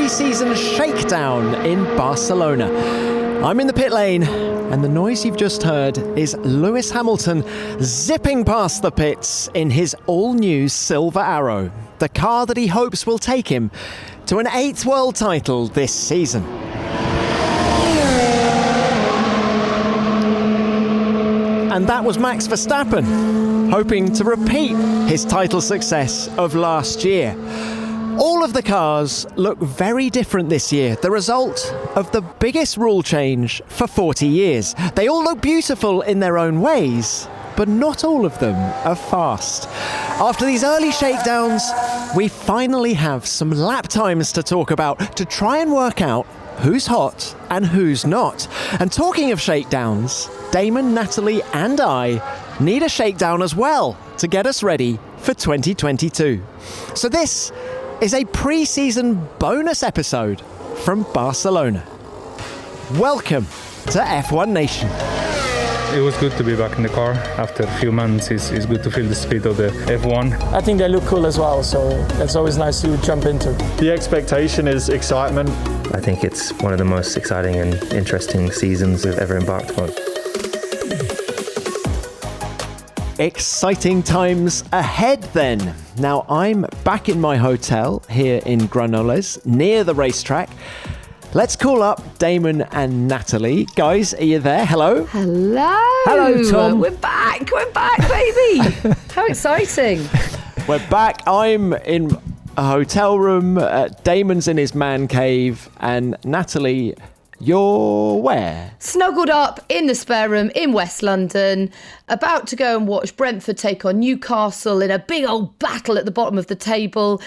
pre-season shakedown in Barcelona. I'm in the pit lane, and the noise you've just heard is Lewis Hamilton zipping past the pits in his all-new Silver Arrow, the car that he hopes will take him to an 8th world title this season. And that was Max Verstappen, hoping to repeat his title success of last year. All of the cars look very different this year, the result of the biggest rule change for 40 years. They all look beautiful in their own ways, but not all of them are fast. After these early shakedowns, we finally have some lap times to talk about to try and work out who's hot and who's not. And talking of shakedowns, Damon, Natalie and I need a shakedown as well to get us ready for 2022. So this is a pre-season bonus episode from Barcelona. Welcome to F1 Nation. It was good to be back in the car after a few months. It's good to feel the speed of the F1. I think they look cool as well, so it's always nice to jump into. The expectation is excitement. I think it's one of the most exciting and interesting seasons we've ever embarked on. Exciting times ahead then. Now I'm back in my hotel here in Granollers, near the racetrack. Let's call up Damon and Natalie. Guys, are you there? Hello? Hello. Hello, Tom. We're back, baby. How exciting. We're back. I'm in a hotel room. Damon's in his man cave. And Natalie, you're where? Snuggled up in the spare room in West London, about to go and watch Brentford take on Newcastle in a big old battle at the bottom of the table,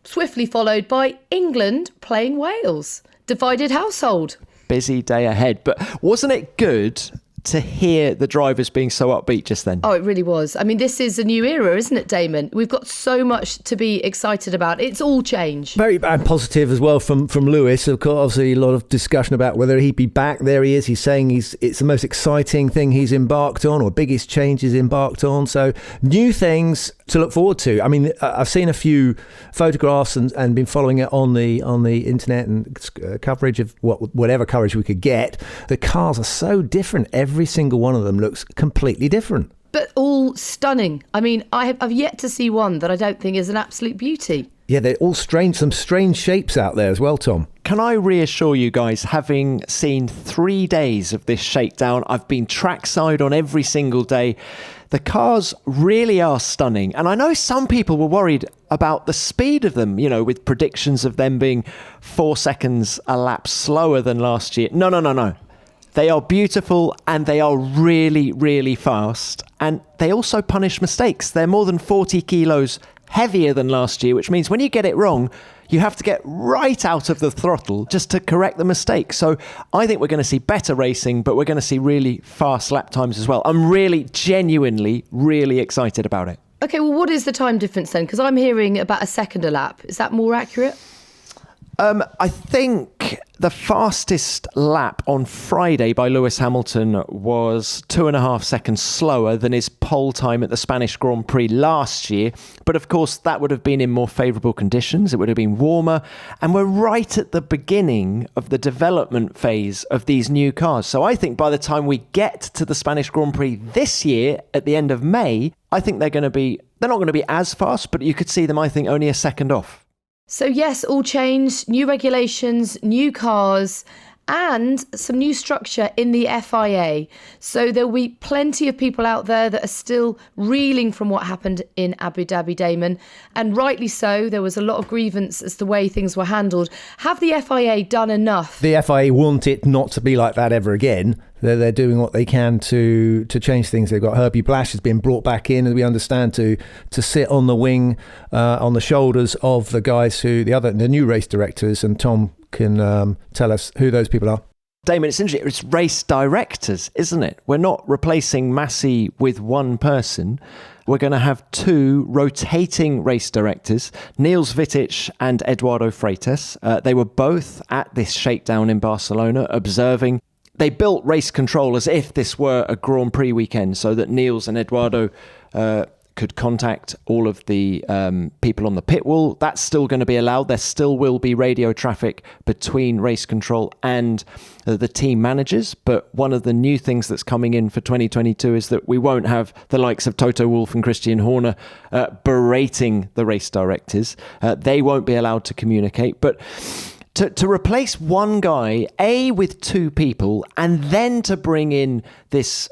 swiftly followed by England playing Wales. Divided household. Busy day ahead. But wasn't it good to hear the drivers being so upbeat just then? Oh, it really was. I mean, this is a new era, isn't it, Damon? We've got so much to be excited about. It's all change. Very positive as well from Lewis. Of course, obviously a lot of discussion about whether he'd be back. There he is. He's saying it's the most exciting thing he's embarked on, or biggest change he's embarked on. So new things to look forward to. I mean, I've seen a few photographs and been following it on the internet and coverage of whatever coverage we could get. The cars are so different. Every single one of them looks completely different. But all stunning. I mean, I've yet to see one that I don't think is an absolute beauty. Yeah, they're all strange, some strange shapes out there as well, Tom. Can I reassure you guys, having seen 3 days of this shakedown, I've been trackside on every single day. The cars really are stunning. And I know some people were worried about the speed of them, with predictions of them being 4 seconds a lap slower than last year. No. They are beautiful and they are really, really fast. And they also punish mistakes. They're more than 40 kilos heavier than last year, which means when you get it wrong, you have to get right out of the throttle just to correct the mistake. So I think we're going to see better racing, but we're going to see really fast lap times as well. I'm really, genuinely, really excited about it. Okay, well, what is the time difference then? Because I'm hearing about a second a lap. Is that more accurate? I think the fastest lap on Friday by Lewis Hamilton was 2.5 seconds slower than his pole time at the Spanish Grand Prix last year. But of course, that would have been in more favourable conditions. It would have been warmer. And we're right at the beginning of the development phase of these new cars. So I think by the time we get to the Spanish Grand Prix this year at the end of May, I think they're not going to be as fast, but you could see them, I think, only a second off. So yes, all change, new regulations, new cars, and some new structure in the FIA. So there'll be plenty of people out there that are still reeling from what happened in Abu Dhabi, Damon. And rightly so, there was a lot of grievance as to the way things were handled. Have the FIA done enough? The FIA want it not to be like that ever again. They're doing what they can to change things. They've got Herbie Blash has been brought back in, as we understand, to sit on the wing, on the shoulders of the guys the new race directors, and Tom can tell us who those people are. Damon, it's interesting. It's race directors, isn't it? We're not replacing Masse with one person. We're going to have 2 rotating race directors, Niels Wittich and Eduardo Freitas. They were both at this shakedown in Barcelona, observing. They built race control as if this were a Grand Prix weekend so that Niels and Eduardo could contact all of the people on the pit wall. That's still going to be allowed. There still will be radio traffic between race control and the team managers. But one of the new things that's coming in for 2022 is that we won't have the likes of Toto Wolff and Christian Horner berating the race directors. They won't be allowed to communicate. But to replace one guy, with two people, and then to bring in this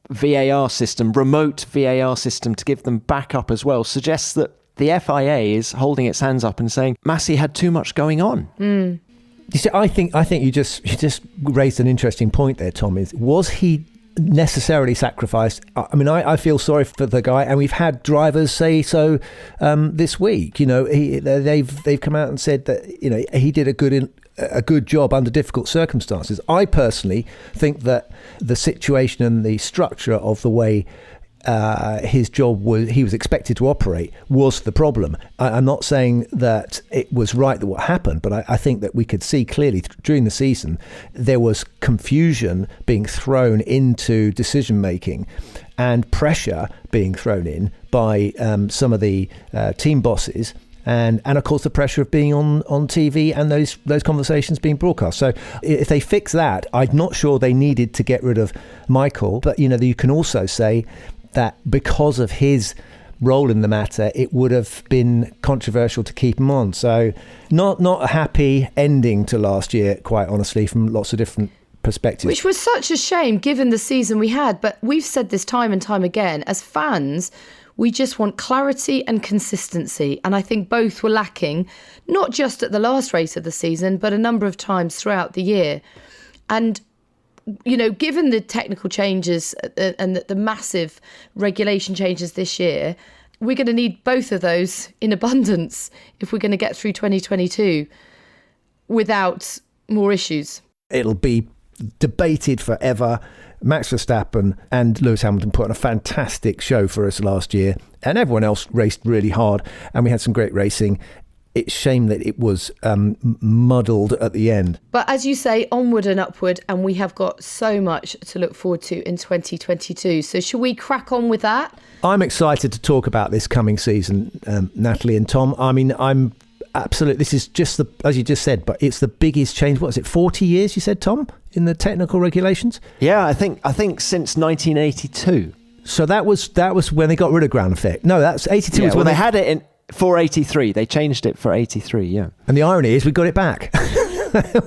VAR system, remote VAR system, to give them backup as well, suggests that the FIA is holding its hands up and saying Massey had too much going on. You see, I think you just raised an interesting point there, Tom. Was he necessarily sacrificed? I mean, I feel sorry for the guy, and we've had drivers say so this week. You know, they've come out and said that, you know, he did a good job under difficult circumstances. I personally think that the situation and the structure of the way his job he was expected to operate was the problem. I'm not saying that it was right that what happened, but I think that we could see clearly during the season there was confusion being thrown into decision making and pressure being thrown in by some of the team bosses. And of course the pressure of being on TV and those conversations being broadcast. So if they fix that, I'm not sure they needed to get rid of Michael. But you know, you can also say that because of his role in the matter, it would have been controversial to keep him on. So not a happy ending to last year, quite honestly, from lots of different perspectives. Which was such a shame given the season we had. But we've said this time and time again, as fans, we just want clarity and consistency. And I think both were lacking, not just at the last race of the season, but a number of times throughout the year. And you know, given the technical changes and the massive regulation changes this year, we're going to need both of those in abundance if we're going to get through 2022 without more issues. It'll be debated forever. Max Verstappen and Lewis Hamilton put on a fantastic show for us last year, and everyone else raced really hard, and we had some great racing. It's a shame that it was muddled at the end. But as you say, onward and upward, and we have got so much to look forward to in 2022. So shall we crack on with that? I'm excited to talk about this coming season, Natalie and Tom. I mean, I'm absolutely, this is just as you just said, but it's the biggest change. What is it, 40 years, you said, Tom, in the technical regulations? Yeah, I think since 1982. So that was when they got rid of ground effect. No, that's 82. Yeah, was when they had it in... For 83, they changed it for 83, yeah. And the irony is we got it back.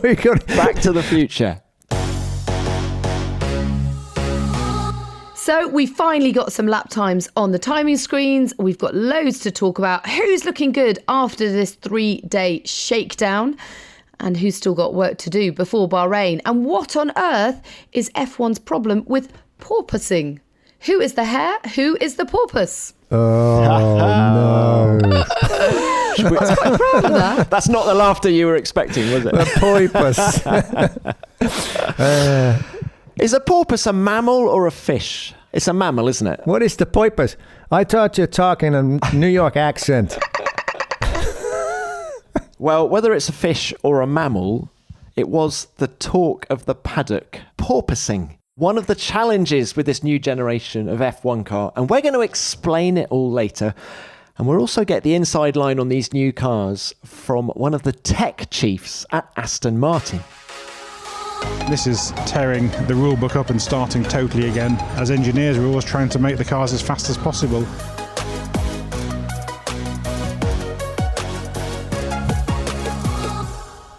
We got it back to the future. So we finally got some lap times on the timing screens. We've got loads to talk about. Who's looking good after this 3-day shakedown? And who's still got work to do before Bahrain? And what on earth is F1's problem with porpoising? Who is the hare? Who is the porpoise? Oh, no. I was quite proud of that. That's not the laughter you were expecting, was it? The porpoise. Is a porpoise a mammal or a fish? It's a mammal, isn't it? What is the porpoise? I thought you were talking a New York accent. Well, whether it's a fish or a mammal, it was the talk of the paddock, porpoising. One of the challenges with this new generation of F1 car, and we're going to explain it all later. And we'll also get the inside line on these new cars from one of the tech chiefs at Aston Martin. This is tearing the rule book up and starting totally again. As engineers, we're always trying to make the cars as fast as possible.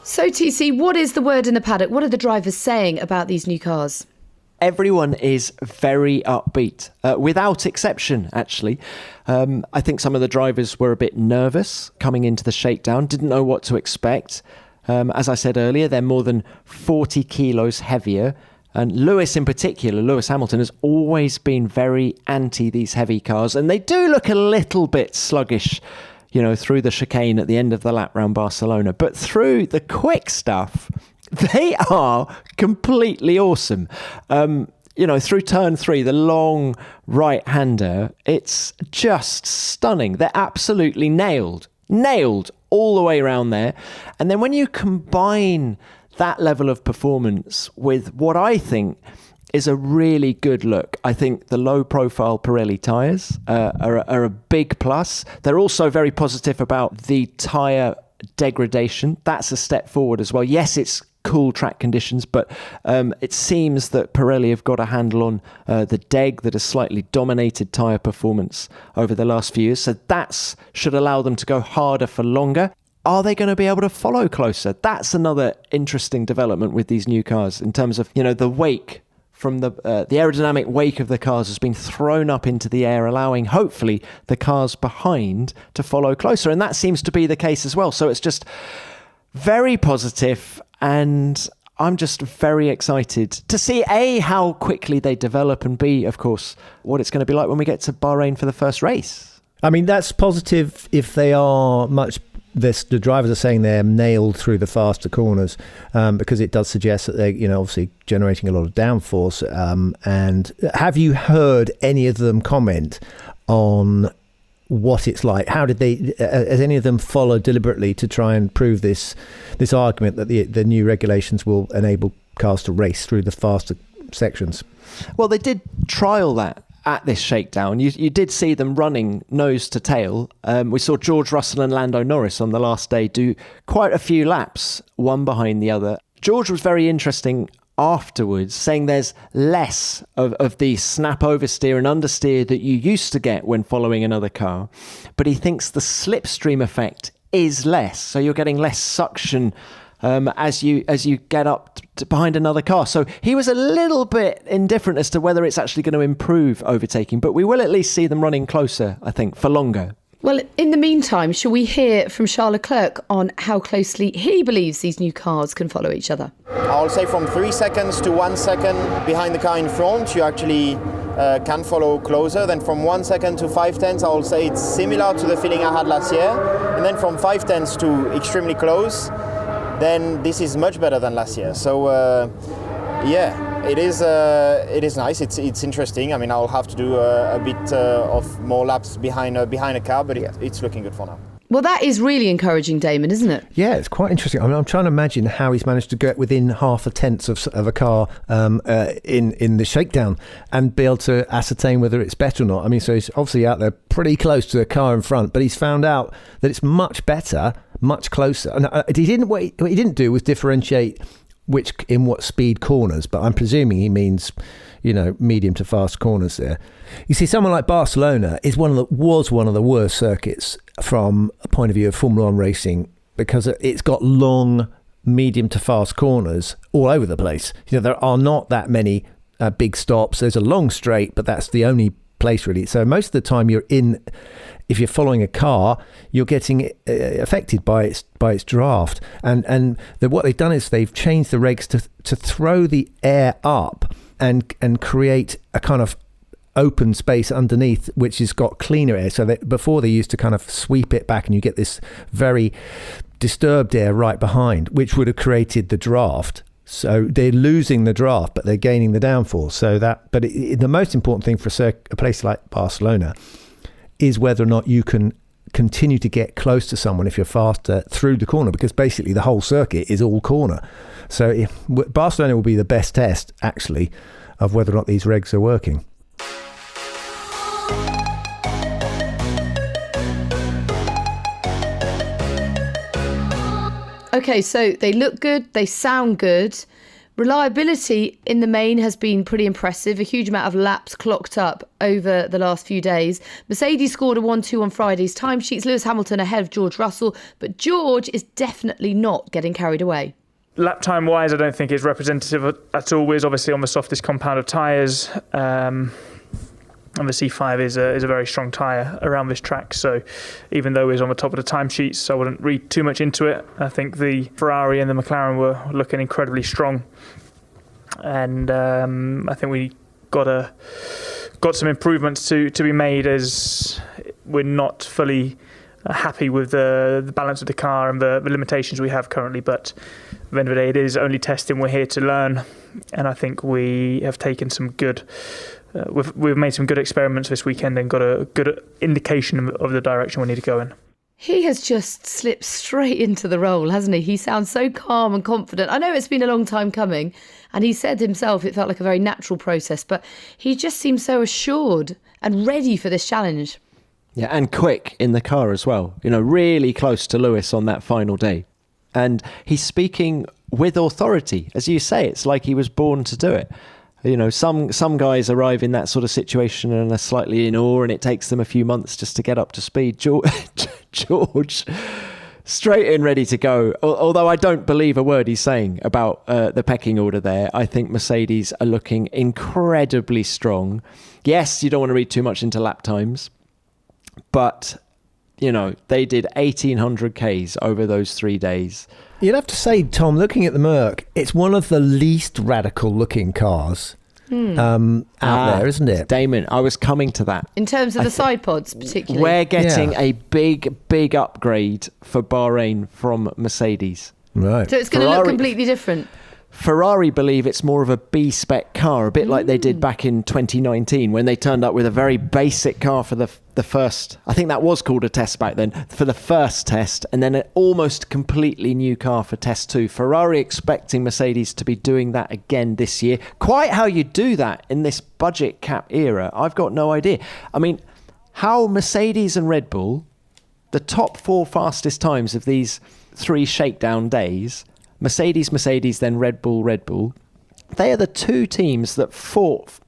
So TC, what is the word in the paddock? What are the drivers saying about these new cars? Everyone is very upbeat, without exception, actually. I think some of the drivers were a bit nervous coming into the shakedown, didn't know what to expect. As I said earlier, they're more than 40 kilos heavier. And Lewis in particular, Lewis Hamilton, has always been very anti these heavy cars. And they do look a little bit sluggish, you know, through the chicane at the end of the lap round Barcelona. But through the quick stuff, they are completely awesome. You know, through turn 3, the long right-hander, it's just stunning. They're absolutely nailed all the way around there. And then when you combine that level of performance with what I think is a really good look. I think the low-profile Pirelli tyres are a big plus. They're also very positive about the tyre degradation. That's a step forward as well. Yes, it's cool track conditions, but it seems that Pirelli have got a handle on the deg that has slightly dominated tyre performance over the last few years. So that should allow them to go harder for longer. Are they going to be able to follow closer? That's another interesting development with these new cars in terms of, the wake from the aerodynamic wake of the cars has been thrown up into the air, allowing hopefully the cars behind to follow closer. And that seems to be the case as well. So it's just very positive, and I'm just very excited to see A, how quickly they develop, and B, of course, what it's going to be like when we get to Bahrain for the first race. I mean, that's positive if they are the drivers are saying they're nailed through the faster corners, because it does suggest that they're, obviously generating a lot of downforce. And have you heard any of them comment on what it's like? How did they? Has any of them followed deliberately to try and prove this argument that the new regulations will enable cars to race through the faster sections? Well, they did trial that at this shakedown. You did see them running nose to tail. We saw George Russell and Lando Norris on the last day do quite a few laps, one behind the other. George was very interesting afterwards, saying there's less of the snap oversteer and understeer that you used to get when following another car, but he thinks the slipstream effect is less, so you're getting less suction as you get up behind another car. So he was a little bit indifferent as to whether it's actually going to improve overtaking, but we will at least see them running closer, I think, for longer. Well, in the meantime, shall we hear from Charles Leclerc on how closely he believes these new cars can follow each other? I'll say from 3 seconds to 1 second behind the car in front, you actually can follow closer. Then from 1 second to 5 tenths, I'll say it's similar to the feeling I had last year. And then from 5 tenths to extremely close, then this is much better than last year. So it is nice. It's interesting. I mean, I'll have to do a bit of more laps behind a car, but it's looking good for now. Well, that is really encouraging, Damon, isn't it? Yeah, it's quite interesting. I mean, I'm trying to imagine how he's managed to get within half a tenth of a car in the shakedown and be able to ascertain whether it's better or not. I mean, so he's obviously out there pretty close to the car in front, but he's found out that it's much better, much closer. And what he didn't do was differentiate in what speed corners, but I'm presuming he means, medium to fast corners there. You see, someone like Barcelona was one of the worst circuits from a point of view of Formula One racing, because it's got long, medium to fast corners all over the place. There are not that many big stops. There's a long straight, but that's the only place really. So most of the time if you're following a car, you're getting affected by its draft. And what they've done is they've changed the regs to throw the air up and create a kind of open space underneath, which has got cleaner air. So that before they used to kind of sweep it back and you get this very disturbed air right behind, which would have created the draft. So they're losing the draft, but they're gaining the downforce. The most important thing for a place like Barcelona is whether or not you can continue to get close to someone if you're faster through the corner, because basically the whole circuit is all corner. So Barcelona will be the best test, actually, of whether or not these regs are working. Okay, so they look good, they sound good. Reliability in the main has been pretty impressive. A huge amount of laps clocked up over the last few days. Mercedes scored a 1-2 on Friday's timesheets. Lewis Hamilton ahead of George Russell, but George is definitely not getting carried away. Lap time wise, I don't think it's representative at all. We're obviously on the softest compound of tyres. And the C5 is a very strong tyre around this track. So even though it's on the top of the timesheets, I wouldn't read too much into it. I think the Ferrari and the McLaren were looking incredibly strong. And I think we got some improvements to be made, as we're not fully happy with the balance of the car and the limitations we have currently. But at the end of the day, it is only testing. We're here to learn. And I think we have taken some good... We've made some good experiments this weekend and got a good indication of the direction we need to go in. He has just slipped straight into the role, hasn't he? He sounds so calm and confident. I know it's been a long time coming, and he said himself it felt like a very natural process, but he just seems so assured and ready for this challenge. Yeah, and quick in the car as well. You know, really close to Lewis on that final day. And he's speaking with authority. As you say, it's like he was born to do it. You know, some guys arrive in that sort of situation and are slightly in awe, and it takes them a few months just to get up to speed. George, straight in, ready to go. Although I don't believe a word he's saying about the pecking order there. I think Mercedes are looking incredibly strong. Yes, you don't want to read too much into lap times, but, you know, they did 1,800 Ks over those 3 days. You'd have to say, Tom, looking at the Merc, it's one of the least radical looking cars out there, isn't it? Damon, I was coming to that. In terms of the side pods, particularly. We're getting a big upgrade for Bahrain from Mercedes. Right. So it's going to look completely different. Ferrari believe it's more of a B-spec car, a bit like they did back in 2019 when they turned up with a very basic car for the first, I think that was called a test back then, for the first test, and then an almost completely new car for test 2. Ferrari expecting Mercedes to be doing that again this year. Quite how you do that in this budget cap era, I've got no idea. I mean, how Mercedes and Red Bull, the top 4 fastest times of these 3 shakedown days, Mercedes, then Red Bull. They are the 2 teams that fought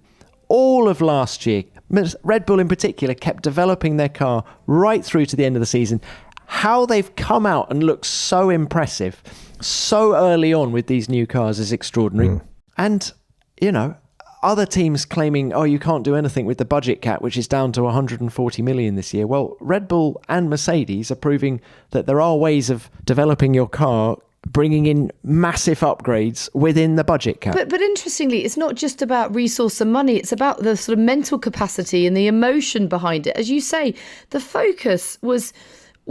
all of last year. Red Bull in particular kept developing their car right through to the end of the season. How they've come out and looked so impressive so early on with these new cars is extraordinary. And, you know, other teams claiming, oh, you can't do anything with the budget cap, which is down to 140 million this year. Well, Red Bull and Mercedes are proving that there are ways of developing your car, bringing in massive upgrades within the budget cap. But interestingly, it's not just about resource and money. It's about the sort of mental capacity and the emotion behind it. As you say, the focus was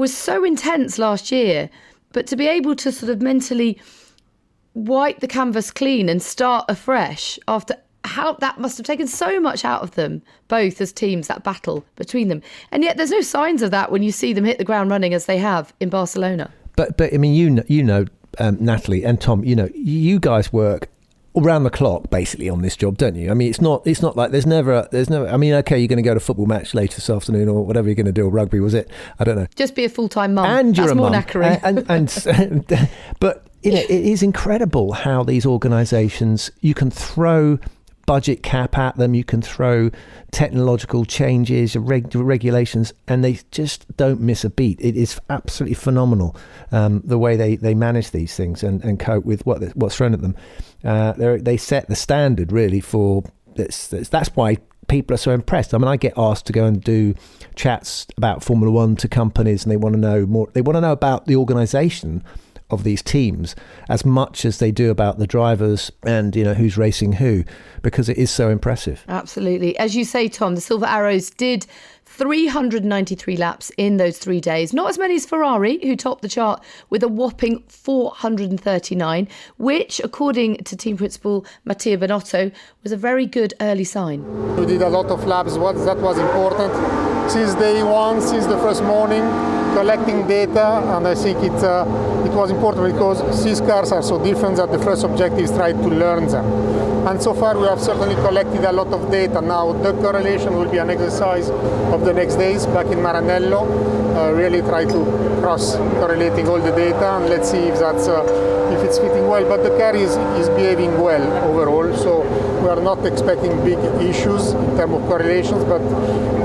so intense last year, but to be able to sort of mentally wipe the canvas clean and start afresh after how that must have taken so much out of them, both as teams, that battle between them. And yet there's no signs of that when you see them hit the ground running as they have in Barcelona. But I mean, you know, Natalie and Tom, you know, you guys work around the clock basically on this job, don't you? I mean, it's not like there's never. I mean, okay, you're going to go to a football match later this afternoon or whatever you're going to do, or rugby, was it? I don't know. Just be a full-time mum. And you're That's a more mum. knackering. But you know, it is incredible how these organisations, you can throw budget cap at them, you can throw technological changes, regulations, and they just don't miss a beat. It is absolutely phenomenal the way they manage these things and cope with what's thrown at them. They set the standard really for this. That's why people are so impressed. I mean, I get asked to go and do chats about Formula One to companies, and they want to know more. They want to know about the organisation of these teams as much as they do about the drivers and, you know, who's racing who, because it is so impressive. Absolutely. As you say, Tom, the Silver Arrows did 393 laps in those 3 days. Not as many as Ferrari, who topped the chart with a whopping 439, which, according to team principal Mattia Binotto, was a very good early sign. We did a lot of laps. That was important. Since day one, since the first morning, collecting data, and I think it was important because these cars are so different that the first objective is try to learn them. And so far we have certainly collected a lot of data. Now the correlation will be an exercise of the next days back in Maranello. Really try to cross correlating all the data, and let's see if it's fitting well. But the car is behaving well overall, so we are not expecting big issues in terms of correlations, but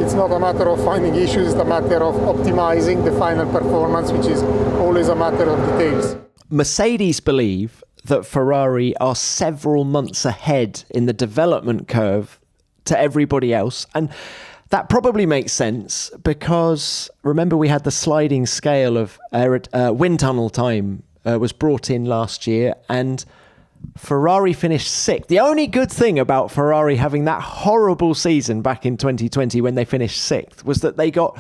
it's not a matter of finding issues, it's a matter of optimizing the final performance, which is always a matter of details. Mercedes believe that Ferrari are several months ahead in the development curve to everybody else. And that probably makes sense because, remember, we had the sliding scale of wind tunnel time was brought in last year, and Ferrari finished 6th. The only good thing about Ferrari having that horrible season back in 2020 when they finished 6th was that they got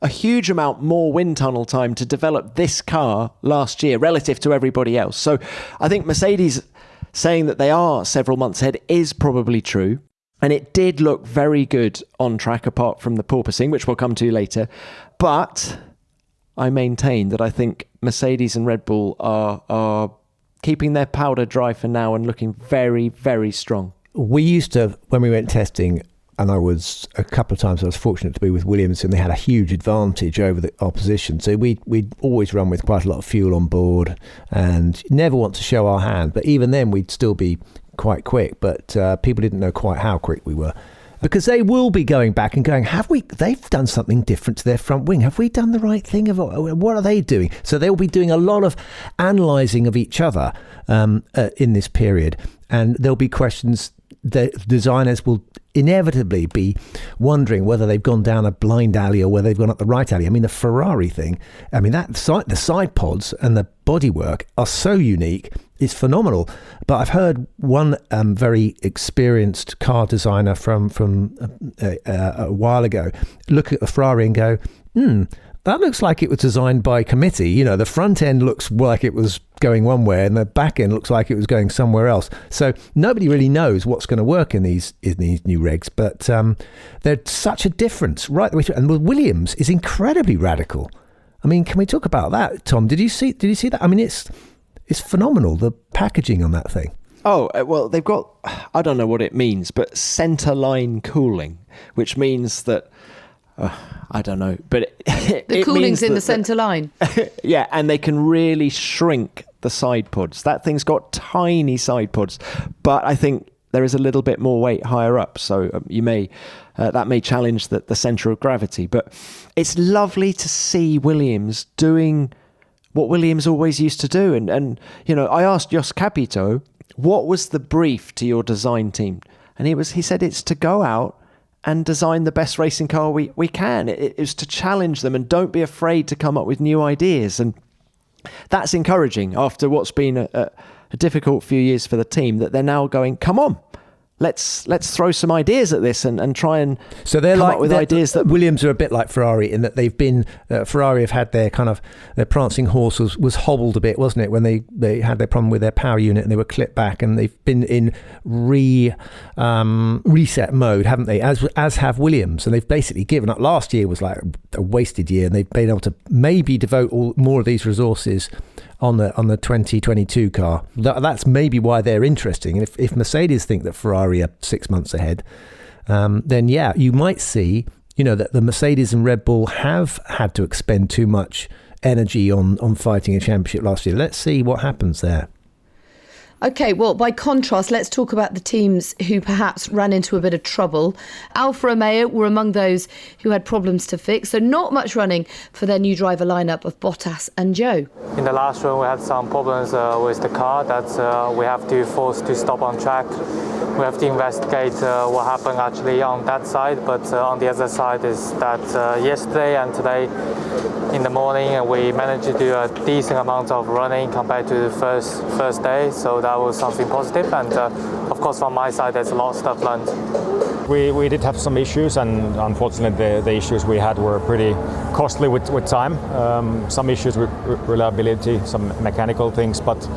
a huge amount more wind tunnel time to develop this car last year relative to everybody else. So I think Mercedes saying that they are several months ahead is probably true. And it did look very good on track, apart from the porpoising, which we'll come to later. But I maintain that I think Mercedes and Red Bull are keeping their powder dry for now and looking very, very strong. We used to, when we went testing, and I was a couple of times I was fortunate to be with Williams, and they had a huge advantage over the opposition. So we'd always run with quite a lot of fuel on board and never want to show our hand. But even then, we'd still be quite quick. But people didn't know quite how quick we were. Because they will be going back and going, they've done something different to their front wing. Have we done the right thing? What are they doing? So they'll be doing a lot of analysing of each other in this period. And there'll be questions that designers will inevitably be wondering whether they've gone down a blind alley or whether they've gone up the right alley. I mean, the Ferrari thing, the side pods and the bodywork are so unique. It's phenomenal. But I've heard one very experienced car designer from a while ago look at the Ferrari and go, that looks like it was designed by committee. You know, the front end looks like it was going one way and the back end looks like it was going somewhere else. So nobody really knows what's going to work in these new regs. But there's such a difference right the way through. And Williams is incredibly radical. I mean, can we talk about that, Tom? Did you see that? I mean, it's phenomenal, the packaging on that thing. Oh, well, they've got, I don't know what it means, but centre line cooling, which means that, I don't know, but the cooling's in the centre line. Yeah, and they can really shrink the side pods. That thing's got tiny side pods, but I think there is a little bit more weight higher up, so that may challenge the centre of gravity. But it's lovely to see Williams doing what Williams always used to do. And you know, I asked Jos Capito, what was the brief to your design team? And he said it's to go out and design the best racing car we can. It is to challenge them and don't be afraid to come up with new ideas. And that's encouraging after what's been a difficult few years for the team, that they're now going, come on, let's throw some ideas at this and try and so they're come like, up with ideas that... Williams are a bit like Ferrari in that they've been Ferrari have had their prancing horse was hobbled a bit, wasn't it, when they had their problem with their power unit and they were clipped back, and they've been in reset mode, haven't they, as have Williams, and they've basically given up. Last year was like a wasted year, and they've been able to maybe devote more of these resources on the 2022 car. That's maybe why they're interesting. And if Mercedes think that Ferrari are 6 months ahead, then yeah, you might see, you know, that the Mercedes and Red Bull have had to expend too much energy on fighting a championship last year. Let's see what happens there. Okay, well, by contrast, let's talk about the teams who perhaps ran into a bit of trouble. Alfa Romeo were among those who had problems to fix, so not much running for their new driver lineup of Bottas and Zhou. In the last run, we had some problems with the car that we have to force to stop on track. We have to investigate what happened actually on that side, but on the other side is that yesterday and today in the morning we managed to do a decent amount of running compared to the first day, so that was something positive. And of course from my side there's a lot of stuff learned. We did have some issues, and unfortunately the issues we had were pretty costly with time. Some issues with reliability, some mechanical things, but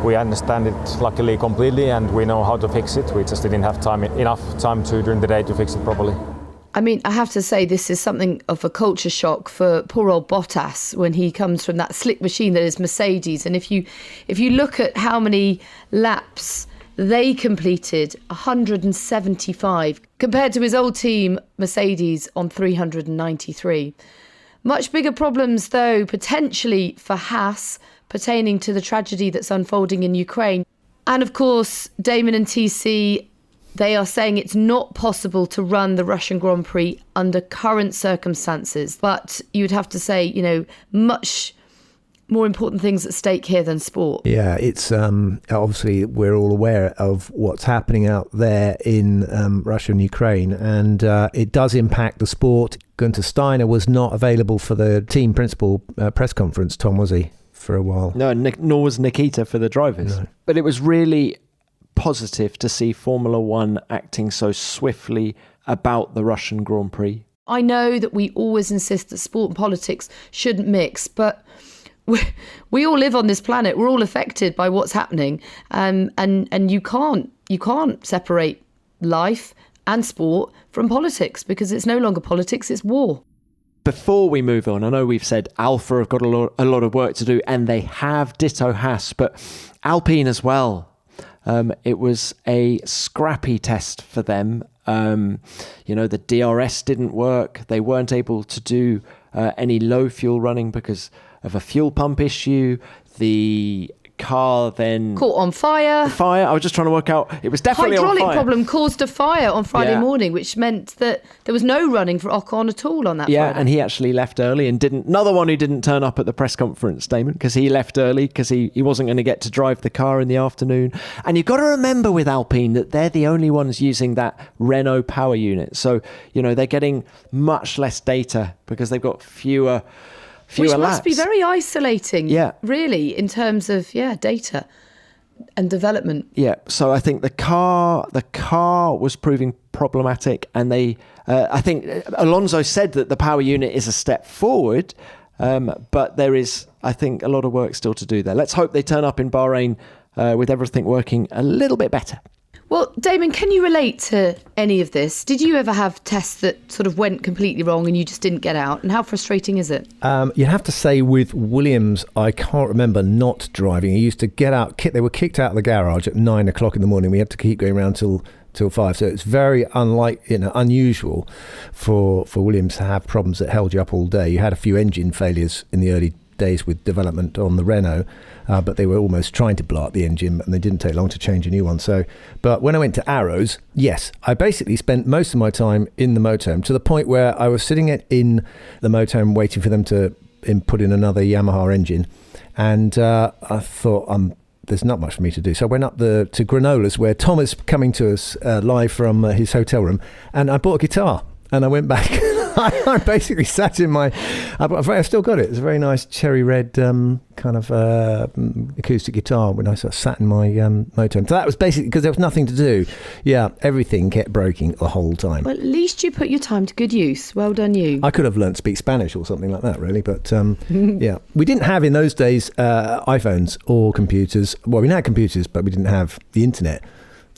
we understand it luckily completely and we know how to fix it. We just didn't have enough time during the day to fix it properly. I mean, I have to say this is something of a culture shock for poor old Bottas when he comes from that slick machine that is Mercedes. And if you look at how many laps they completed, 175, compared to his old team Mercedes on 393. Much bigger problems, though, potentially for Haas, pertaining to the tragedy that's unfolding in Ukraine. And of course, Damon and TC, they are saying it's not possible to run the Russian Grand Prix under current circumstances. But you would have to say, you know, much more important things at stake here than sport. Yeah, it's obviously we're all aware of what's happening out there in Russia and Ukraine, and it does impact the sport. Gunther Steiner was not available for the team principal press conference, Tom, was he, for a while? No, nor was Nikita for the drivers. No. But it was really positive to see Formula One acting so swiftly about the Russian Grand Prix. I know that we always insist that sport and politics shouldn't mix, but we all live on this planet. We're all affected by what's happening, and you can't separate life and sport from politics, because it's no longer politics, it's war. before we move on, I know we've said Alfa have got a lot of work to do, and they have, ditto Haas, but Alpine as well. It was a scrappy test for them. The DRS didn't work. They weren't able to do any low fuel running because of a fuel pump issue. The car then caught on fire. I was just trying to work out. It was definitely hydraulic on fire. problem caused a fire on Friday morning, which meant that there was no running for Ocon at all on that Friday. And he actually left early and another one who didn't turn up at the press conference, Damon, because he left early because he wasn't going to get to drive the car in the afternoon. And you've got to remember with Alpine that they're the only ones using that Renault power unit. So, they're getting much less data because they've got fewer Which laps. must be very isolating, really, in terms of data and development. Yeah, so I think the car was proving problematic, and I think Alonso said that the power unit is a step forward, but there is, I think, a lot of work still to do there. Let's hope they turn up in Bahrain with everything working a little bit better. Well, Damon, can you relate to any of this? Did you ever have tests that sort of went completely wrong and you just didn't get out? And how frustrating is it? You'd have to say with Williams, I can't remember not driving. He used to get out. They were kicked out of the garage at 9 o'clock in the morning. We had to keep going around till 5. So it's very unusual for Williams to have problems that held you up all day. You had a few engine failures in the early days with development on the Renault, but they were almost trying to blow up the engine, and they didn't take long to change a new one. So, but when I went to Arrows, yes, I basically spent most of my time in the motorhome, to the point where I was sitting in the motorhome waiting for them to put in another Yamaha engine, and I thought, there's not much for me to do. So I went up to Granola's, where Tom is coming to us live from his hotel room, and I bought a guitar, and I went back. I basically sat in I've still got it. It's a very nice cherry red kind of acoustic guitar when I sort of sat in my motorhome. So that was basically because there was nothing to do. Yeah, everything kept breaking the whole time. Well, at least you put your time to good use. Well done, you. I could have learnt to speak Spanish or something like that, really. But yeah, we didn't have in those days iPhones or computers. Well, we had computers, but we didn't have the internet.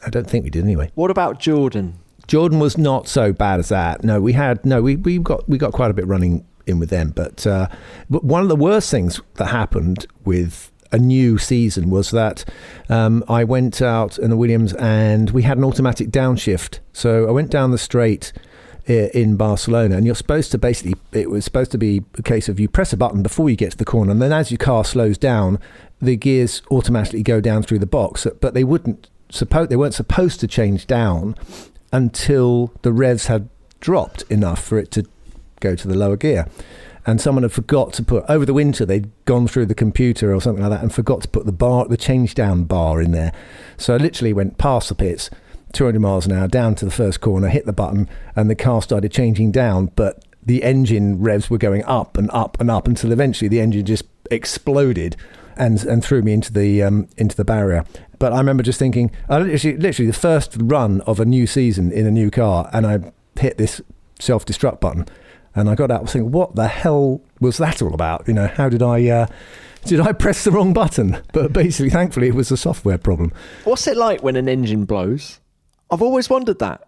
I don't think we did anyway. What about Jordan? Jordan was not so bad as that. No, we got quite a bit running in with them. But one of the worst things that happened with a new season was that I went out in the Williams and we had an automatic downshift. So I went down the straight in Barcelona, and you're supposed to it was supposed to be a case of you press a button before you get to the corner, and then as your car slows down, the gears automatically go down through the box. But they weren't supposed to change down until the revs had dropped enough for it to go to the lower gear. And someone had forgot to put, over the winter, they'd gone through the computer or something like that and forgot to put the change down bar in there. So I literally went past the pits, 200 miles an hour, down to the first corner, hit the button, and the car started changing down, but the engine revs were going up and up and up until eventually the engine just exploded and threw me into the barrier. But I remember just thinking, literally the first run of a new season in a new car, and I hit this self-destruct button, and I got out thinking, what the hell was that all about? How did I press the wrong button? But basically, thankfully, it was a software problem. What's it like when an engine blows? I've always wondered that.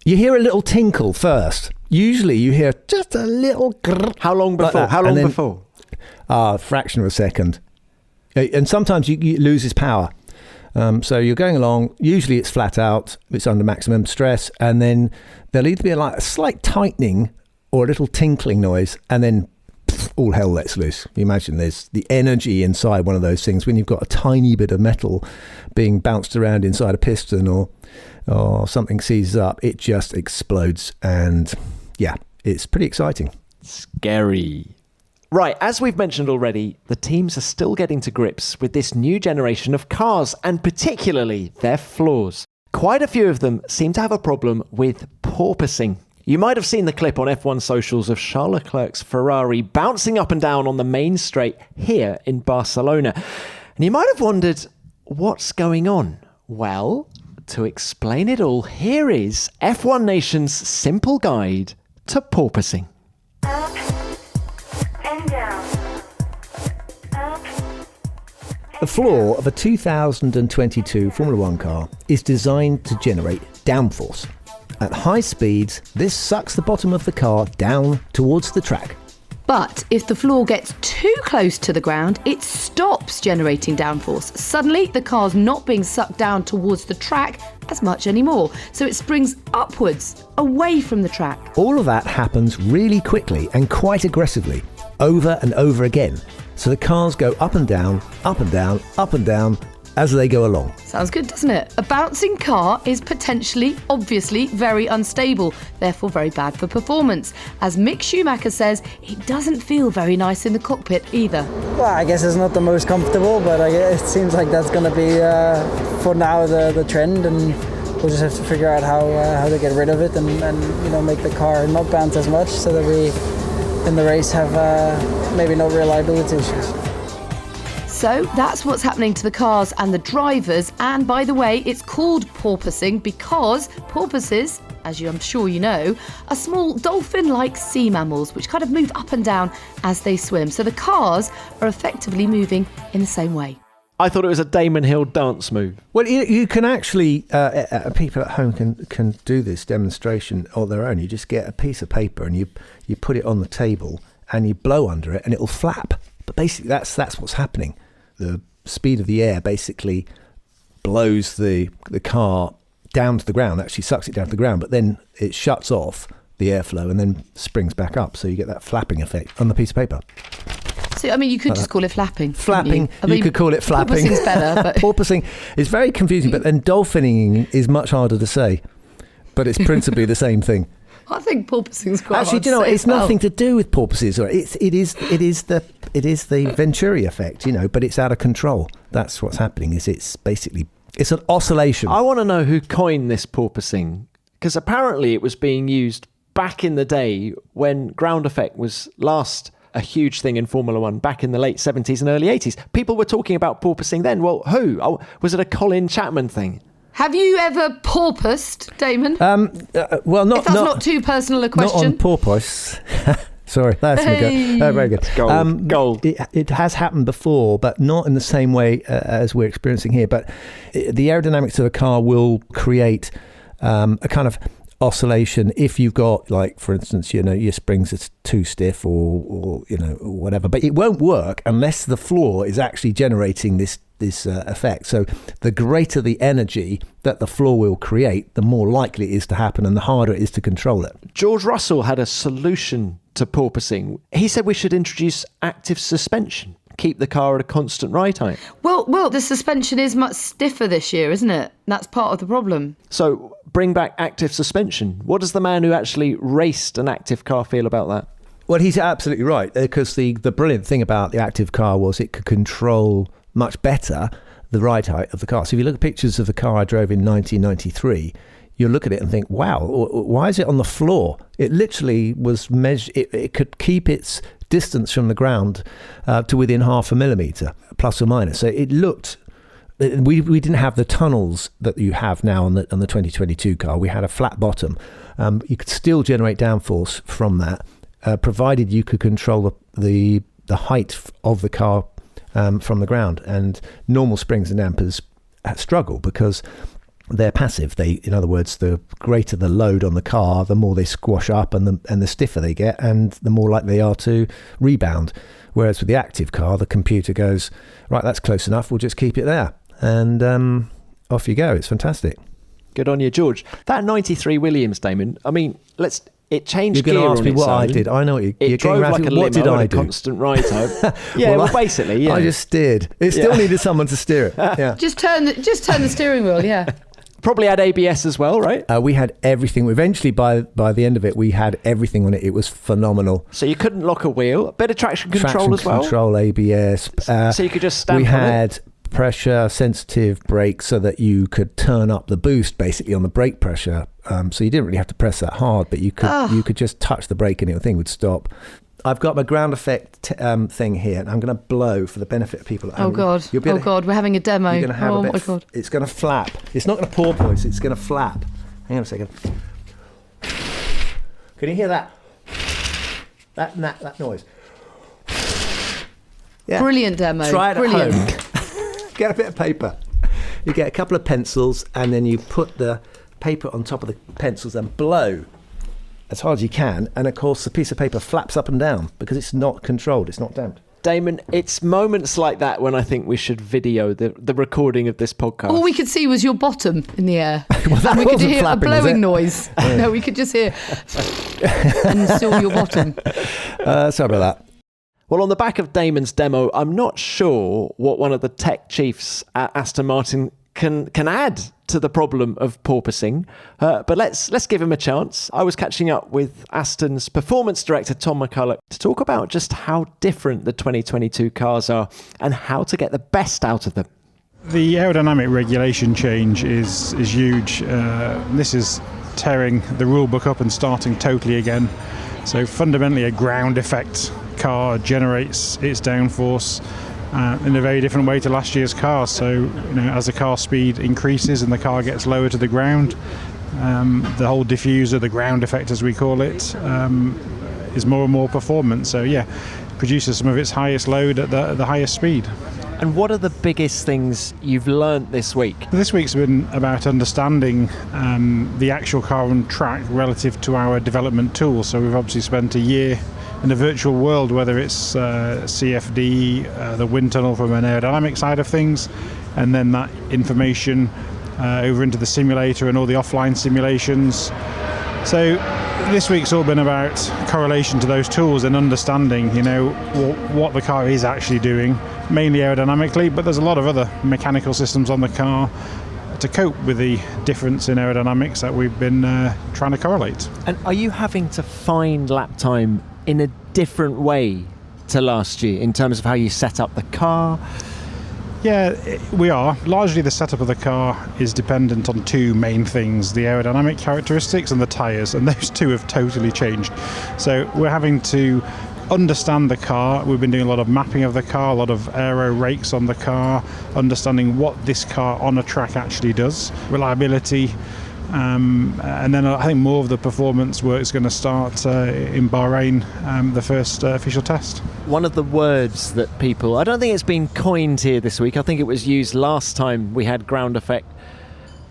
You hear a little tinkle first. Usually you hear just a little grrr. How long before? Like How long before? A fraction of a second. And sometimes it loses power. So you're going along, usually it's flat out, it's under maximum stress, and then there'll either be a slight tightening or a little tinkling noise, and then all hell lets loose. You imagine there's the energy inside one of those things when you've got a tiny bit of metal being bounced around inside a piston or something seizes up, it just explodes. And yeah, it's pretty exciting. Scary. Right, as we've mentioned already, the teams are still getting to grips with this new generation of cars, and particularly their flaws. Quite a few of them seem to have a problem with porpoising. You might have seen the clip on F1 socials of Charles Leclerc's Ferrari bouncing up and down on the main straight here in Barcelona. And you might have wondered, what's going on? Well, to explain it all, here is F1 Nation's simple guide to porpoising. The floor of a 2022 Formula One car is designed to generate downforce. At high speeds, this sucks the bottom of the car down towards the track. But if the floor gets too close to the ground, it stops generating downforce. Suddenly, the car's not being sucked down towards the track as much anymore, so it springs upwards, away from the track. All of that happens really quickly and quite aggressively, over and over again. So the cars go up and down, up and down, up and down, as they go along. Sounds good, doesn't it? A bouncing car is potentially, obviously, very unstable, therefore very bad for performance. As Mick Schumacher says, it doesn't feel very nice in the cockpit either. Well, I guess it's not the most comfortable, but it seems like that's going to be, for now, the trend, and we'll just have to figure out how to get rid of it and make the car not bounce as much so that we, in the race, have maybe no reliability issues. So that's what's happening to the cars and the drivers. And by the way, it's called porpoising because porpoises, as I'm sure you know, are small dolphin-like sea mammals which kind of move up and down as they swim. So the cars are effectively moving in the same way. I thought it was a Damon Hill dance move. Well, you can actually, people at home can do this demonstration on their own. You just get a piece of paper and you put it on the table and you blow under it and it'll flap. But basically that's what's happening. The speed of the air basically blows the car down to the ground, actually sucks it down to the ground, but then it shuts off the airflow and then springs back up. So you get that flapping effect on the piece of paper. So, I mean, you could just call it flapping. Flapping. You could call it flapping. Porpoising's better. But Porpoising is very confusing, but then dolphining is much harder to say. But it's principally the same thing. I think porpoising's quite Actually, hard do you know, to say it's as well. nothing to do with porpoises. It is the Venturi effect, but it's out of control. That's what's happening. It's an oscillation. I want to know who coined this porpoising, because apparently it was being used back in the day when ground effect was last a huge thing in Formula One, back in the late 70s and early 80s. People were talking about porpoising then. Well, who? Oh, was it a Colin Chapman thing? Have you ever porpoised, Damon? Well, not if that's not too personal a question. Not on Porpoise. Sorry, that's good. Very good. Gold. It has happened before, but not in the same way as we're experiencing here. But the aerodynamics of a car will create a kind of oscillation if you've got, like, for instance, your springs are too stiff or whatever. But it won't work unless the floor is actually generating this effect. So the greater the energy that the floor will create, the more likely it is to happen and the harder it is to control it. George Russell had a solution to porpoising. He said we should introduce active suspension, keep the car at a constant ride height. Well, the suspension is much stiffer this year, isn't it? That's part of the problem. So bring back active suspension. What does the man who actually raced an active car feel about that? Well, he's absolutely right, because the brilliant thing about the active car was it could control much better the ride height of the car. So if you look at pictures of the car I drove in 1993, you'll look at it and think, wow, why is it on the floor? It literally was measured, it could keep its distance from the ground to within 0.5 millimetre, plus or minus. So it looked, we didn't have the tunnels that you have now on the 2022 car. We had a flat bottom. You could still generate downforce from that, provided you could control the height of the car from the ground. And normal springs and dampers struggle because they're passive. In other words, the greater the load on the car, the more they squash up and the stiffer they get, and the more likely they are to rebound. Whereas with the active car, the computer goes, right, that's close enough, we'll just keep it there. And off you go. It's fantastic. Good on you, George. That 93 Williams, Damon, I mean, it changed gear on its own. You're going to ask me what I did. I know what you're drove like a what did limo I at do? a constant ride time. Yeah, well, basically, yeah. I just steered. It still needed someone to steer it. Yeah. Just turn the steering wheel, yeah. Probably had ABS as well, right? We had everything. Eventually, by the end of it, we had everything on it. It was phenomenal. So you couldn't lock a wheel. A bit of traction control as well. Control, ABS. So you could just stamp on it. We had pressure sensitive brakes so that you could turn up the boost basically on the brake pressure. So you didn't really have to press that hard, but you could just touch the brake and the thing would stop. I've got my ground effect thing here, and I'm going to blow for the benefit of people at home. Oh God, we're having a demo. You're going to have my God. It's going to flap. It's not going to porpoise, it's going to flap. Hang on a second. Can you hear that? That noise. Yeah. Brilliant demo. Try it Brilliant. at home. Get a bit of paper. You get a couple of pencils, and then you put the paper on top of the pencils and blow as hard as you can, and of course the piece of paper flaps up and down because it's not controlled, it's not damped. Damon, it's moments like that when I think we should video the recording of this podcast. All we could see was your bottom in the air. Well, that and we could wasn't hear flapping, a blowing was it? noise. No, we could just hear and saw your bottom. Sorry about that. Well, on the back of Damon's demo, I'm not sure what one of the tech chiefs at Aston Martin can add to the problem of porpoising, but let's give him a chance. I was catching up with Aston's performance director Tom McCulloch to talk about just how different the 2022 cars are and how to get the best out of them. The aerodynamic regulation change is huge. This is tearing the rule book up and starting totally again. So fundamentally a ground effect car generates its downforce in a very different way to last year's car. So, as the car speed increases and the car gets lower to the ground, the whole diffuser, the ground effect as we call it, is more and more performant. So produces some of its highest load at the highest speed. And what are the biggest things you've learnt this week? This week's been about understanding the actual car on track relative to our development tools. So we've obviously spent a year in a virtual world, whether it's CFD, the wind tunnel from an aerodynamic side of things, and then that information over into the simulator and all the offline simulations. So this week's all been about correlation to those tools and understanding, what the car is actually doing, mainly aerodynamically, but there's a lot of other mechanical systems on the car to cope with the difference in aerodynamics that we've been trying to correlate. And are you having to find lap time in a different way to last year in terms of how you set up the car? Yeah, we are. Largely the setup of the car is dependent on two main things, the aerodynamic characteristics and the tyres, and those two have totally changed. So we're having to understand the car. We've been doing a lot of mapping of the car, a lot of aero rakes on the car, understanding what this car on a track actually does, reliability, and then I think more of the performance work is going to start in Bahrain, the first official test. One of the words that people, I don't think it's been coined here this week, I think it was used last time we had ground effect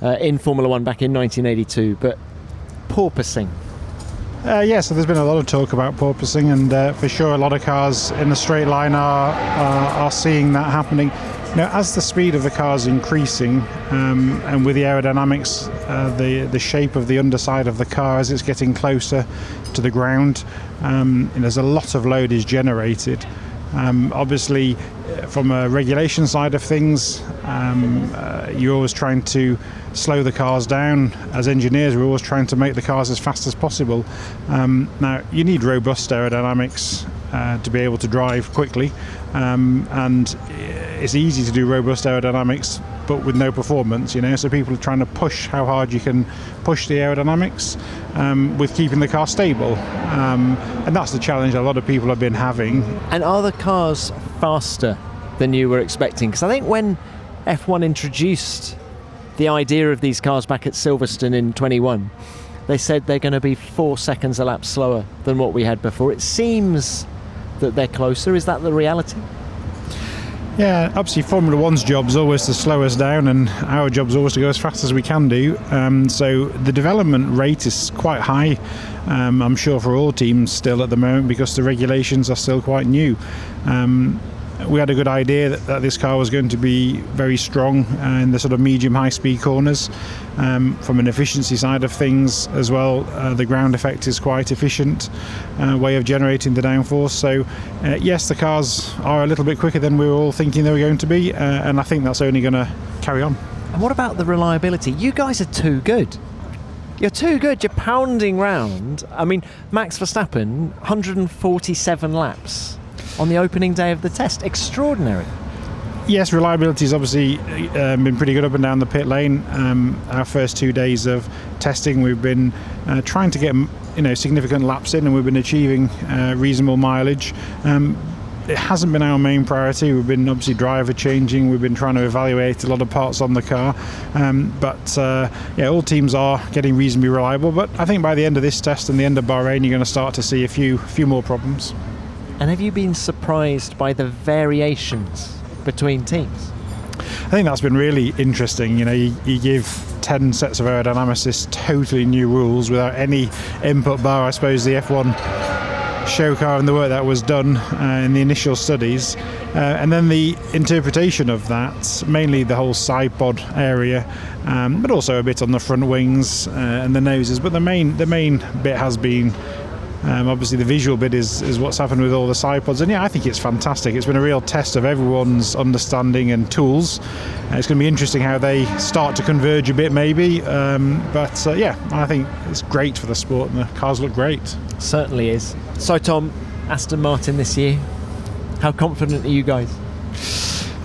in Formula One back in 1982, but porpoising. So there's been a lot of talk about porpoising, and for sure a lot of cars in the straight line are seeing that happening. Now, as the speed of the car is increasing, and with the aerodynamics, the shape of the underside of the car as it's getting closer to the ground, there's a lot of load is generated. Obviously, from a regulation side of things, you're always trying to slow the cars down. As engineers, we're always trying to make the cars as fast as possible. Now, you need robust aerodynamics to be able to drive quickly, and it's easy to do robust aerodynamics but with no performance, so people are trying to push how hard you can push the aerodynamics with keeping the car stable, and that's the challenge a lot of people have been having. And are the cars faster than you were expecting? Because I think when F1 introduced the idea of these cars back at Silverstone in 21, they said they're going to be 4 seconds a lap slower than what we had before. It seems that they're closer. Is that the reality? Yeah, obviously Formula One's job is always to slow us down, and our job is always to go as fast as we can do. So the development rate is quite high, I'm sure for all teams still at the moment, because the regulations are still quite new. We had a good idea that this car was going to be very strong in the sort of medium high speed corners. From an efficiency side of things as well, the ground effect is quite efficient way of generating the downforce. So yes, the cars are a little bit quicker than we were all thinking they were going to be, and I think that's only going to carry on. And what about the reliability? You guys are too good. You're too good. You're pounding round. I mean, Max Verstappen, 147 laps on the opening day of the test. Extraordinary. Yes, reliability has obviously been pretty good up and down the pit lane. Our first 2 days of testing, we've been trying to get significant laps in, and we've been achieving reasonable mileage. It hasn't been our main priority. We've been obviously driver changing. We've been trying to evaluate a lot of parts on the car. But all teams are getting reasonably reliable. But I think by the end of this test and the end of Bahrain, you're going to start to see a few more problems. And have you been surprised by the variations between teams? I think that's been really interesting. You give 10 sets of aerodynamicists totally new rules without any input bar, I suppose, the F1 show car and the work that was done in the initial studies, and then the interpretation of that, mainly the whole side pod area, but also a bit on the front wings and the noses. But the main bit has been obviously the visual bit is what's happened with all the side pods. And yeah, I think it's fantastic. It's been a real test of everyone's understanding and tools. It's going to be interesting how they start to converge a bit maybe, but I think it's great for the sport and the cars look great. Certainly is. So Tom, Aston Martin this year, how confident are you guys?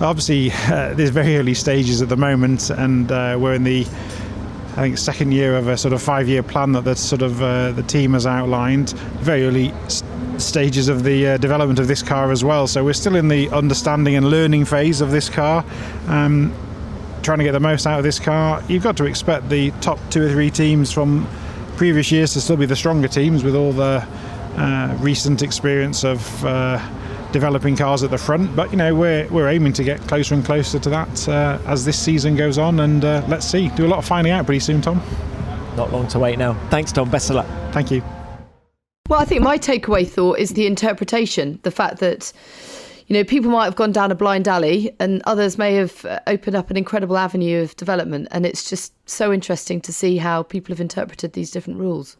Obviously there's very early stages at the moment, and we're in the second year of a sort of 5-year plan that the team has outlined. Very early stages of the development of this car as well, so we're still in the understanding and learning phase of this car, trying to get the most out of this car. You've got to expect the top 2 or 3 teams from previous years to still be the stronger teams, with all the recent experience of developing cars at the front, but we're aiming to get closer and closer to that as this season goes on, and let's see, do a lot of finding out pretty soon, Tom. Not long to wait now. Thanks, Tom. Best of luck. Thank you. Well, I think my takeaway thought is the interpretation, the fact that people might have gone down a blind alley and others may have opened up an incredible avenue of development, and it's just so interesting to see how people have interpreted these different rules.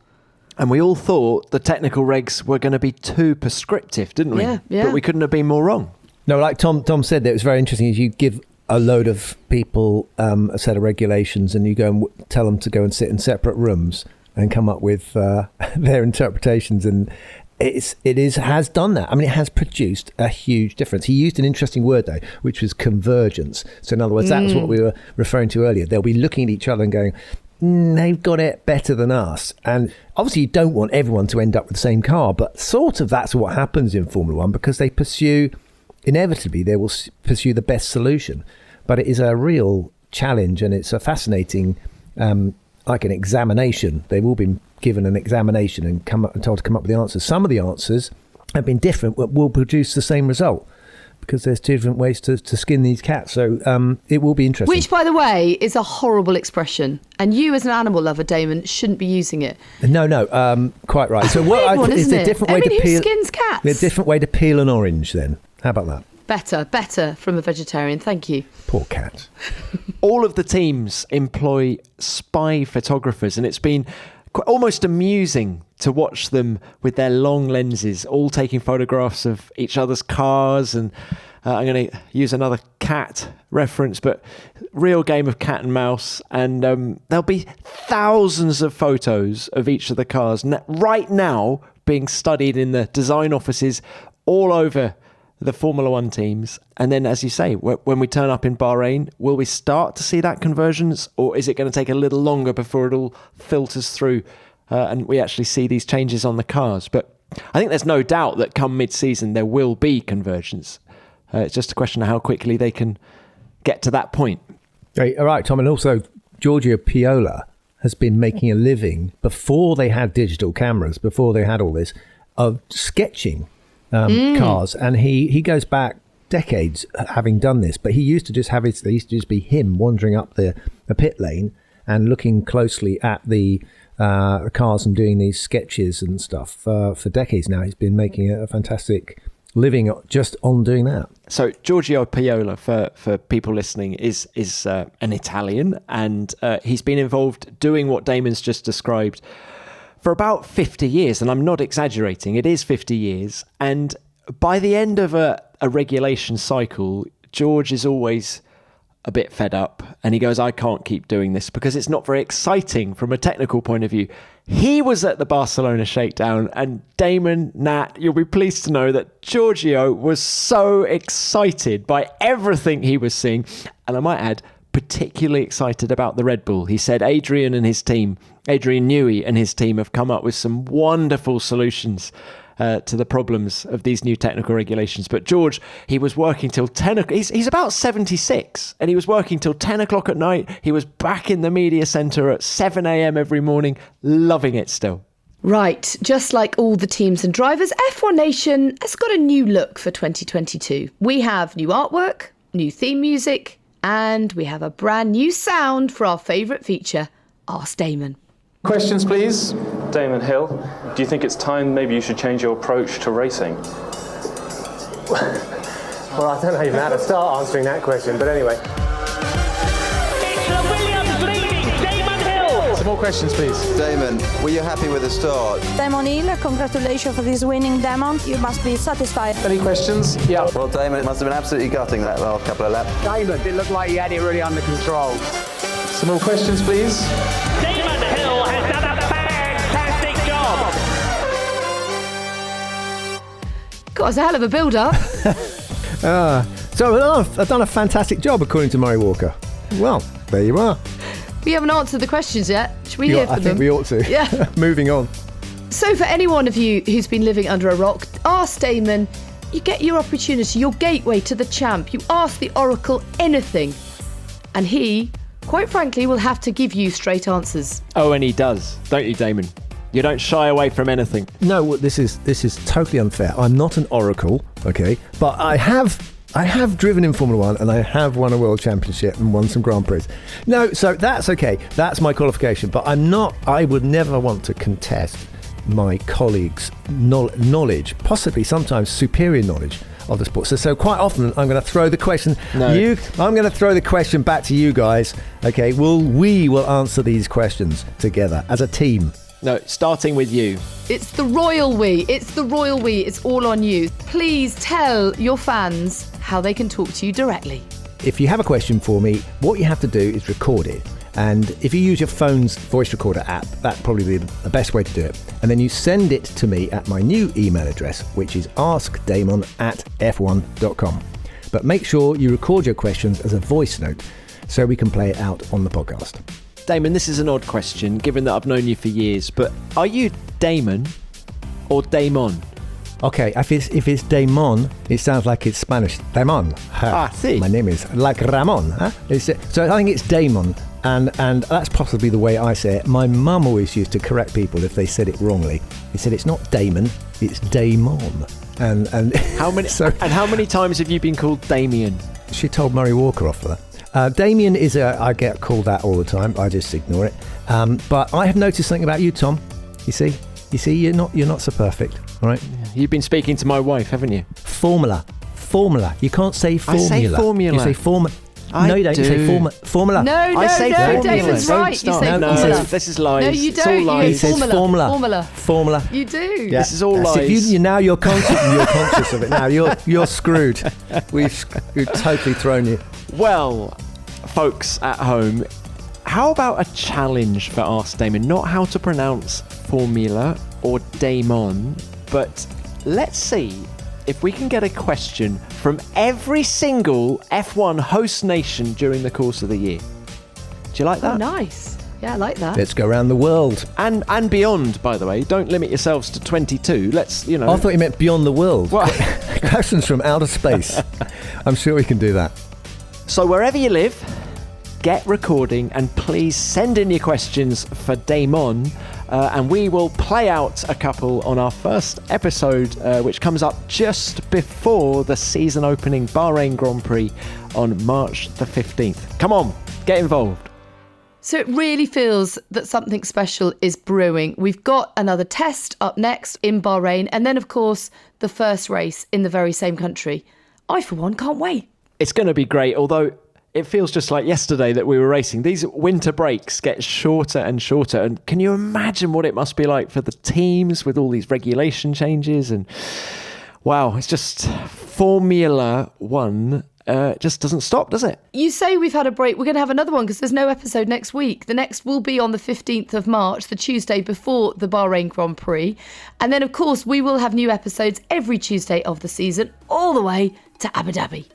And we all thought the technical regs were going to be too prescriptive, didn't we? Yeah. But we couldn't have been more wrong. No, like Tom said, that it was very interesting. Is you give a load of people a set of regulations, and you go and tell them to go and sit in separate rooms and come up with their interpretations, and it has done that. I mean, it has produced a huge difference. He used an interesting word though, which was convergence. So in other words, that was what we were referring to earlier. They'll be looking at each other and going, they've got it better than us. And obviously you don't want everyone to end up with the same car, but sort of that's what happens in Formula One, because they inevitably they will pursue the best solution. But it is a real challenge, and it's a fascinating, like an examination. They've all been given an examination and told to come up with the answers. Some of the answers have been different, but will produce the same result, because there's 2 different ways to skin these cats. So it will be interesting. Which, by the way, is a horrible expression. And you, as an animal lover, Damon, shouldn't be using it. No, quite right. So what is a different way to peel? Who skins cats? A different way to peel an orange. Then how about that? Better from a vegetarian. Thank you. Poor cat. All of the teams employ spy photographers, and it's been almost amusing to watch them with their long lenses, all taking photographs of each other's cars. And I'm going to use another cat reference, but real game of cat and mouse. And there'll be thousands of photos of each of the cars right now being studied in the design offices all over the Formula One teams. And then, as you say, when we turn up in Bahrain, will we start to see that convergence, or is it going to take a little longer before it all filters through and we actually see these changes on the cars? But I think there's no doubt that come mid-season there will be convergence. It's just a question of how quickly they can get to that point. All right, Tom. And also, Giorgio Piola has been making a living, before they had digital cameras, before they had all this, of sketching cars, and he goes back decades having done this, but he used to just be him wandering up the pit lane and looking closely at the cars and doing these sketches and stuff for decades now. He's been making a fantastic living just on doing that. So Giorgio Piola, for people listening, is an Italian, and he's been involved doing what Damon's just described for about 50 years, and I'm not exaggerating, it is 50 years. And by the end of a regulation cycle, George is always a bit fed up, and he goes, I can't keep doing this because it's not very exciting from a technical point of view. He was at the Barcelona shakedown, and Damon, Nat, you'll be pleased to know that Giorgio was so excited by everything he was seeing, and I might add, particularly excited about the Red Bull. He said Adrian Newey and his team have come up with some wonderful solutions to the problems of these new technical regulations. But George, he was working till 10 o'clock. He's about 76, and he was working till 10 o'clock at night. He was back in the media centre at 7 a.m. every morning, loving it still. Right, just like all the teams and drivers, F1 Nation has got a new look for 2022. We have new artwork, new theme music, And we have a brand new sound for our favourite feature, Ask Damon. Questions, please. Damon Hill, do you think it's time maybe you should change your approach to racing? Well, I don't know even how to start answering that question, but anyway. Some more questions, please. Damon, were you happy with the start? Damon Hill, congratulations for this winning, Damon. You must be satisfied. Any questions? Yeah. Well, Damon, it must have been absolutely gutting that last couple of laps. Damon, it looked like he had it really under control. Some more questions, please. Damon Hill has done a fantastic job. God, it's a hell of a build-up. So I've done a fantastic job, according to Murray Walker. Well, there you are. We haven't answered the questions yet. Should we hear from them? I think we ought to. Yeah. Moving on. So for any one of you who's been living under a rock, ask Damon. You get your opportunity, your gateway to the champ. You ask the Oracle anything. And he, quite frankly, will have to give you straight answers. Oh, and he does, don't you, Damon? You don't shy away from anything. No, this is totally unfair. I'm not an oracle, okay, but I have driven in Formula One and I have won a world championship and won some Grand Prix. No, so that's okay. That's my qualification. But I would never want to contest my colleagues' knowledge, possibly sometimes superior knowledge of the sport. So quite often I'm going to throw the question. I'm going to throw the question back to you guys. Okay, we will answer these questions together as a team. No, starting with you. It's the royal we. It's the royal we. It's all on you. Please tell your fans how they can talk to you directly. If you have a question for me, what you have to do is record it. And if you use your phone's voice recorder app, that'd probably be the best way to do it. And then you send it to me at my new email address, which is askdamon@f1.com. But make sure you record your questions as a voice note so we can play it out on the podcast. Damon, this is an odd question, given that I've known you for years, but are you Damon or Damon? Okay, if it's Damon, it sounds like it's Spanish. Damon. See. My name is like Ramon. Huh? So I think it's Damon, and that's possibly the way I say it. My mum always used to correct people if they said it wrongly. He said it's not Damon, it's Damon. And how many? And how many times have you been called Damien? She told Murray Walker off for that. Damien I get called that all the time. I just ignore it. But I have noticed something about you, Tom. You see, you're not so perfect. All right. You've been speaking to my wife, haven't you? Formula. You can't say formula. I say formula. You say formula. No, you don't. You say formula. No, I say David's right. You say formula. This is lies. No, you It's don't. all lies. He says formula. You do. Yeah. This is all lies. You're conscious of it now. You're screwed. We've totally thrown you. Well, folks at home, how about a challenge for Ask Damon? Not how to pronounce formula or Damon, but let's see if we can get a question from every single F1 host nation during the course of the year. Do you like that? Oh, nice. Yeah, I like that. Let's go around the world. And beyond, by the way. Don't limit yourselves to 22. Let's, I thought you meant beyond the world. Well, questions from outer space. I'm sure we can do that. So wherever you live, get recording and please send in your questions for Damon, and we will play out a couple on our first episode, which comes up just before the season opening Bahrain Grand Prix on March the 15th. Come on, get involved. So it really feels that something special is brewing. We've got another test up next in Bahrain, and then, of course, the first race in the very same country. I, for one, can't wait. It's going to be great, although it feels just like yesterday that we were racing. These winter breaks get shorter and shorter, and can you imagine what it must be like for the teams with all these regulation changes? And wow, it's just Formula One just doesn't stop, does it? You say we've had a break. We're going to have another one because there's no episode next week. The next will be on the 15th of March, the Tuesday before the Bahrain Grand Prix. And then, of course, we will have new episodes every Tuesday of the season, all the way to Abu Dhabi.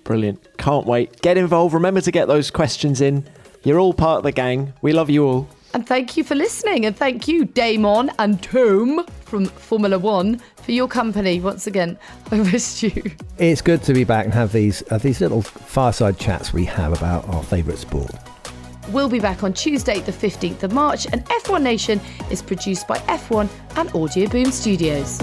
Brilliant. Can't wait. Get involved. Remember to get those questions in. You're all part of the gang. We love you all. And thank you for listening. And thank you, Damon and Tom from Formula One, for your company. Once again, I missed you. It's good to be back and have these little fireside chats we have about our favourite sport. We'll be back on Tuesday, the 15th of March. And F1 Nation is produced by F1 and Audio Boom Studios.